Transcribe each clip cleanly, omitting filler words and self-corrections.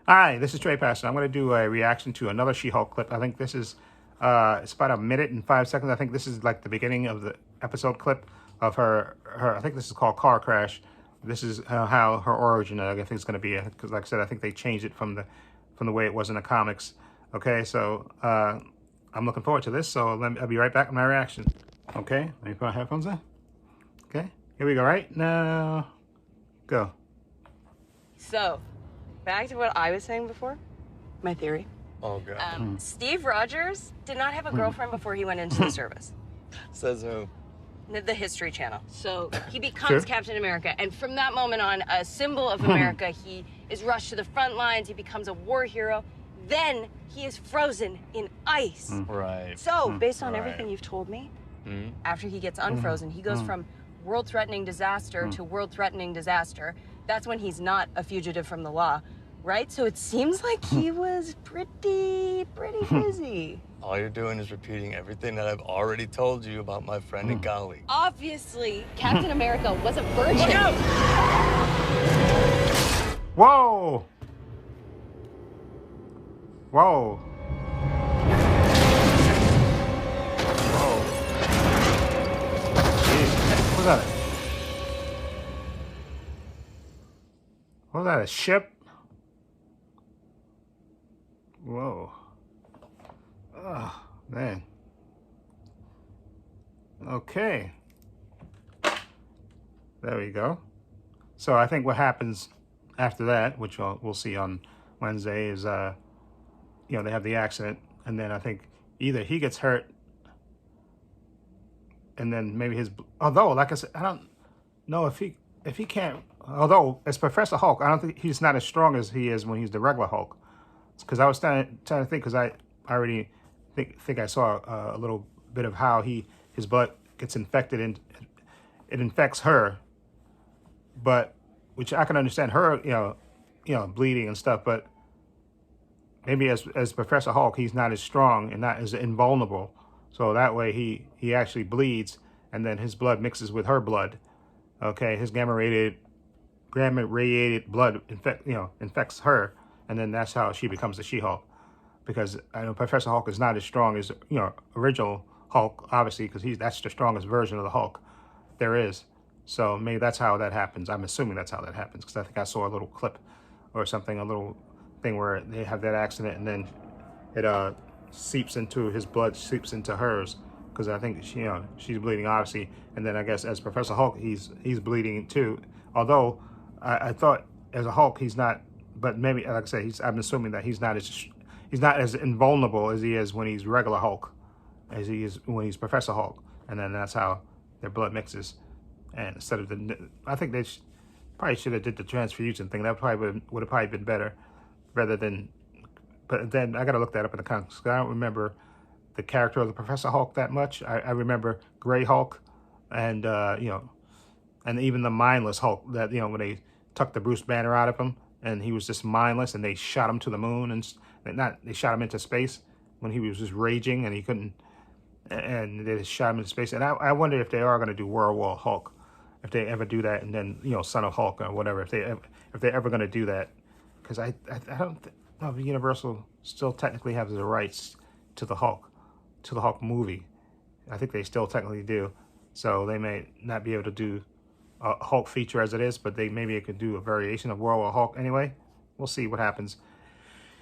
Hi, this is Trey Pastor. I'm going to do a reaction to another She-Hulk clip. I think this is, it's about a minute and 5 seconds. I think this is like the beginning of the episode clip of her. I think this is called Car Crash. This is how her origin, I think, is going to be. Because, like I said, I think they changed it from the way it was in the comics. Okay, so I'm looking forward to this. So I'll be right back with my reaction. Okay, let me put my headphones in. Okay, here we go. Right now, go. So, back to what I was saying before, my theory. Oh, God. Steve Rogers did not have a girlfriend before he went into the service. Says who? The History Channel. So he becomes Sure. Captain America, and from that moment on, a symbol of America, he is rushed to the front lines, he becomes a war hero, then he is frozen in ice. Right. So, based on Right. everything you've told me, after he gets unfrozen, he goes from world-threatening disaster to world-threatening disaster. That's when he's not a fugitive from the law, right? So it seems like he was pretty busy. All you're doing is repeating everything that I've already told you about my friend and colleague. Obviously, Captain America was a virgin. Look out! Whoa! Whoa! Whoa! Jeez. What was that? What was that? A ship? Whoa! Oh man. Okay. There we go. So I think what happens after that, which we'll see on Wednesday, is you know, they have the accident, and then I think either he gets hurt, and then maybe his. Although, like I said, I don't know if he can't. Although as Professor Hulk, I don't think he's not as strong as he is when he's the regular Hulk. Because I was trying to think, because I already think I saw a little bit of how his blood gets infected and it infects her, but which I can understand her, you know, bleeding and stuff, but maybe as Professor Hulk, he's not as strong and not as invulnerable. So that way he actually bleeds, and then his blood mixes with her blood. Okay, his gamma radiated blood infects her, and then that's how she becomes the She-Hulk. Because I know Professor Hulk is not as strong as, you know, original Hulk, obviously, because that's the strongest version of the Hulk there is. So maybe that's how that happens. I'm assuming that's how that happens, because I think I saw a little clip or something, a little thing where they have that accident, and then it seeps into his blood, seeps into hers, because I think she, you know, she's bleeding obviously, and then I guess as Professor Hulk, he's bleeding too. Although I thought as a Hulk he's not, but maybe, like I said, I'm assuming that he's not as invulnerable as he is when he's regular Hulk, as he is when he's Professor Hulk, and then that's how their blood mixes. And instead of I think they probably should have did the transfusion thing. That probably would have probably been better, rather than. But then I got to look that up in the comics, because I don't remember the character of the Professor Hulk that much. I remember Gray Hulk, and you know, and even the mindless Hulk, that, you know, when they took the Bruce Banner out of him and he was just mindless, and they shot him to the moon, and they shot him into space when he was just raging and he couldn't, and they just shot him into space. And I wonder if they are going to do World War Hulk, if they ever do that, and then, you know, Son of Hulk or whatever, if they're ever going to do that, because I don't know if Universal still technically has the rights to the Hulk movie. I think they still technically do, so they may not be able to do a Hulk feature as it is, but maybe it could do a variation of World War Hulk. Anyway, we'll see what happens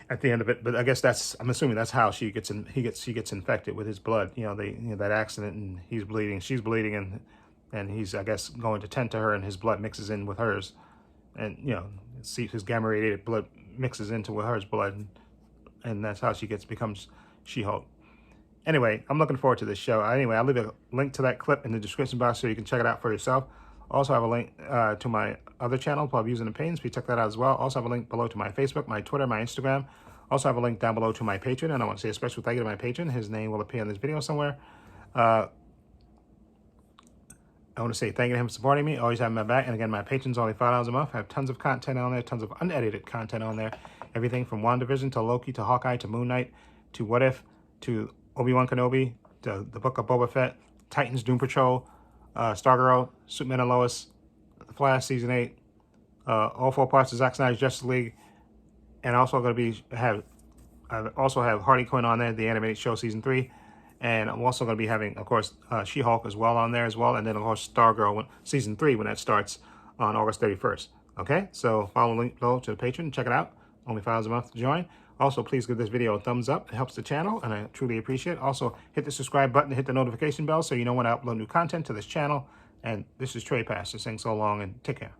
at the end of it. But I guess I'm assuming that's how she gets infected with his blood. You know, that accident, and he's bleeding, she's bleeding, and he's, I guess, going to tend to her, and his blood mixes in with hers, and, you know, his gamma radiated blood mixes into with hers blood, and that's how she becomes She-Hulk. Anyway, I'm looking forward to this show. Anyway, I'll leave a link to that clip in the description box so you can check it out for yourself. Also have a link to my other channel, Paul Views and Opinions. Please check that out as well. Also have a link below to my Facebook, my Twitter, my Instagram. Also have a link down below to my Patreon. And I want to say a special thank you to my patron. His name will appear in this video somewhere. I want to say thank you to him for supporting me, always having my back. And again, my patrons only $5 a month. I have tons of content on there, tons of unedited content on there. Everything from WandaVision to Loki to Hawkeye to Moon Knight to What If to Obi-Wan Kenobi to the Book of Boba Fett, Titans, Doom Patrol, Stargirl, Superman and Lois, The Flash Season 8, all 4 parts of Zack Snyder's Justice League, and also going to I also have Harley Quinn on there, the animated show season 3, and I'm also going to be having, of course, She-Hulk as well on there as well, and then of course Stargirl season 3 when that starts on August 31st. Okay, so follow the link below to the Patreon, check it out. Only $5 a month to join. Also, please give this video a thumbs up. It helps the channel, and I truly appreciate it. Also, hit the subscribe button and hit the notification bell so you know when I upload new content to this channel. And this is Trey Pastor saying so long and take care.